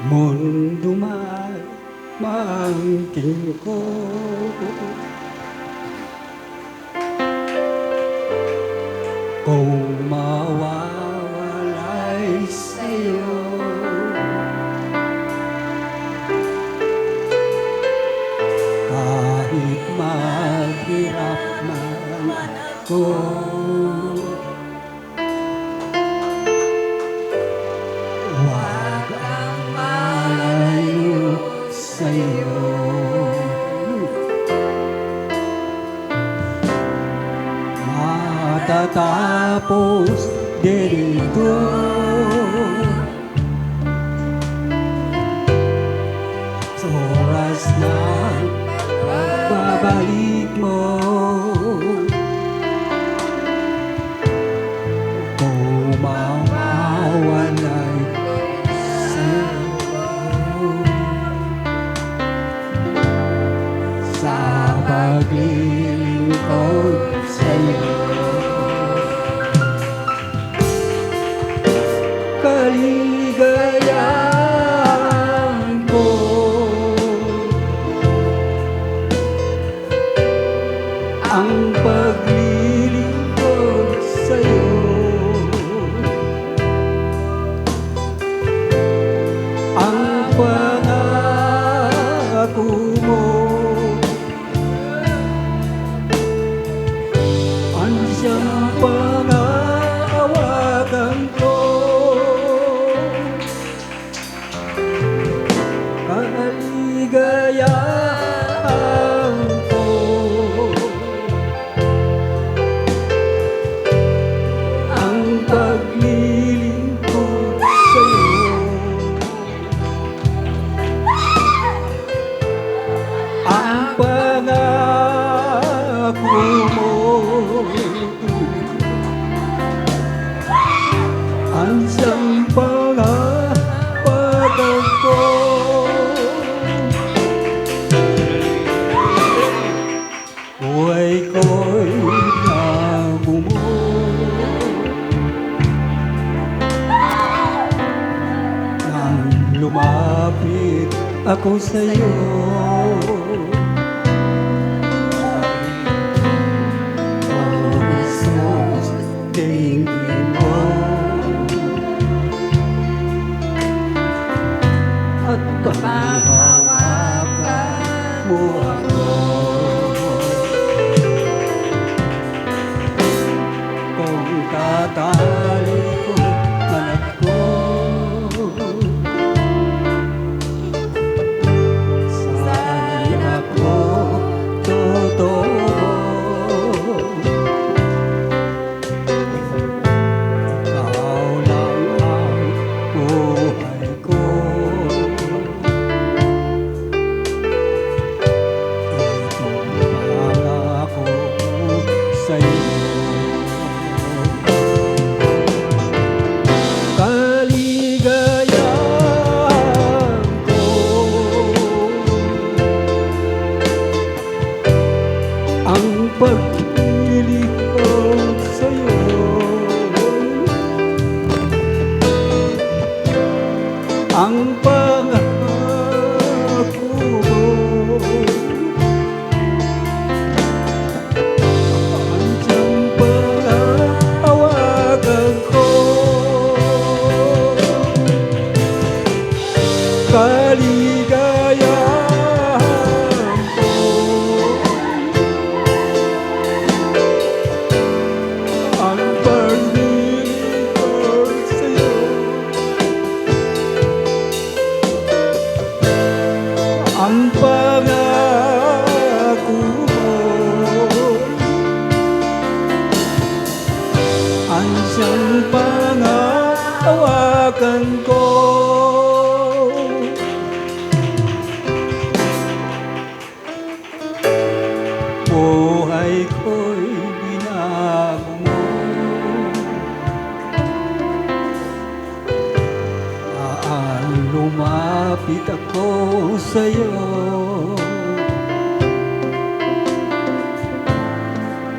Mundo man mangking ko, kung mawawalay sa'yo, kahit maghirap man ako, wag ang malayo sa'yo. Matatapos din ito, sa oras ng pagbabalik mo. Kung mawawalay sa'yo, sa paglilingkod sa'yo, kaligayahan ko ang paglilingkod sa'yo, ang pangako mo, ansiyang panawagan ko, kaligayahan ko ang paglilingkod sa'yo, ang pangako mo, ansiyang panawagan ko, buhay ko'y nagumuo nang lumapit ako sa'yo. Oh Jesus, tingin mo at panghawakan mo ako. Kung tatali ko man ako saan ako totoo, ikaw lang ang buhay ko. Itong pangako sa'yo, kaligayahan ko ang paglilingkod sa'yo, ang pangako mo, ansiyang panawagan ko, kaligayahan ko ang paglilingkod sa'yo, ang pangako mo, ansiyang panawagan ko, buhay ko'y binago mo, lumapit ako sa'yo.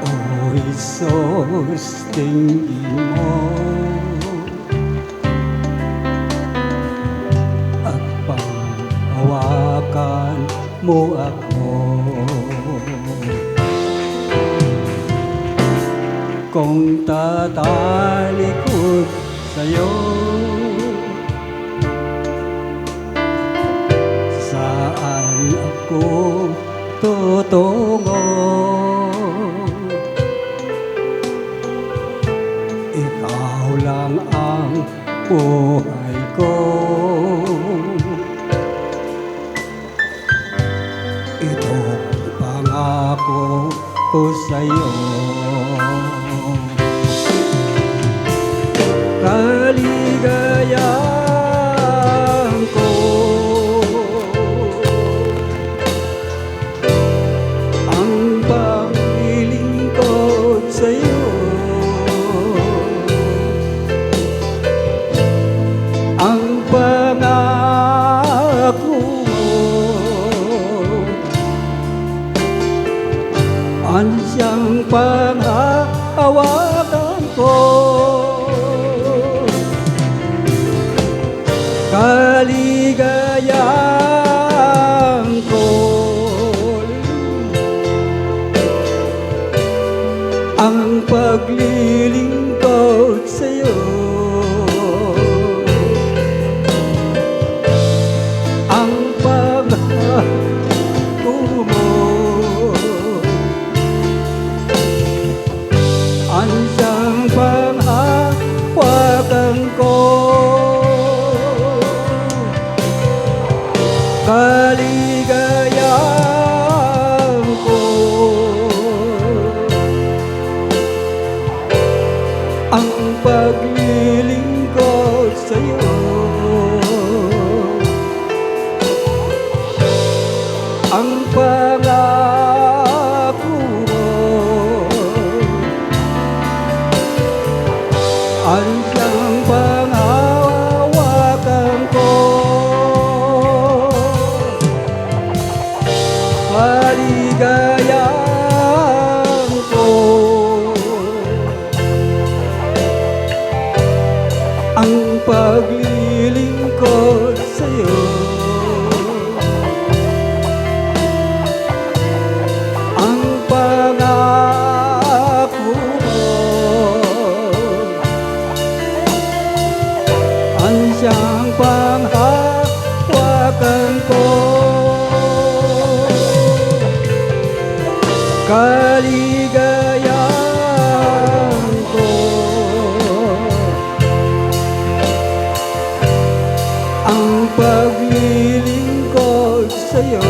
Oh Jesus, tingin mo at mo ako. Kung tatalikod sa'yo, saan ako tutungo? Ikaw lang ang buhay ko. Itong pangako ko sa'yo. Kaligayahan ko ang paglilingkod sa'yo. Ang pangako mo ansiyang panghahawakan ko. Kaligayahan ko ang paglilingkod sa'yo. Ang pangako mo ansiyang panghahawakan ko. Kaligayahan ko ang paglilingkod sa'yo. Ang pangako mo ansiyang panghahawakan ko. Kaligayahan ko ang paglilingkod sa'yo. Ang pangako mo ansiyang panghahawakan ko. Kaligayahan ko ang paglilingkod sa'yo.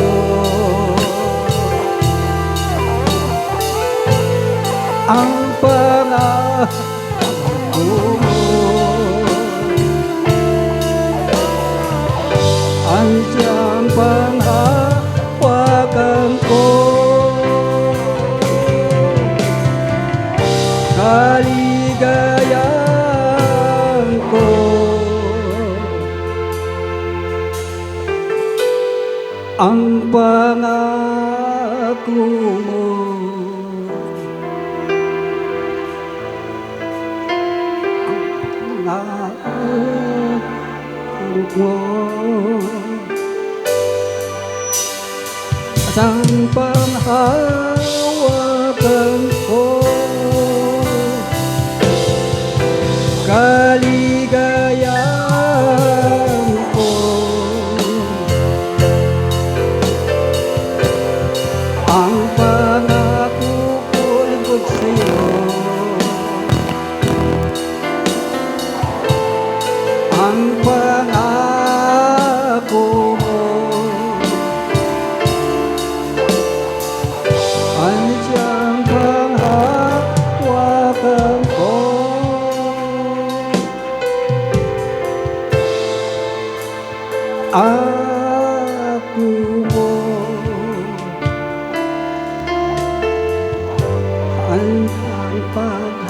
Ang pangako mo ansiyang panghahawakan ko. Kaligayahan ko ang pangako mo. Ang pangako mo ang panghahawakan ko. Kaligayahan ko ang pangako ko lingkod sa'yo. Ang pangako mo ansiyang panghahawakan ko. Ako mo ang panghahawakan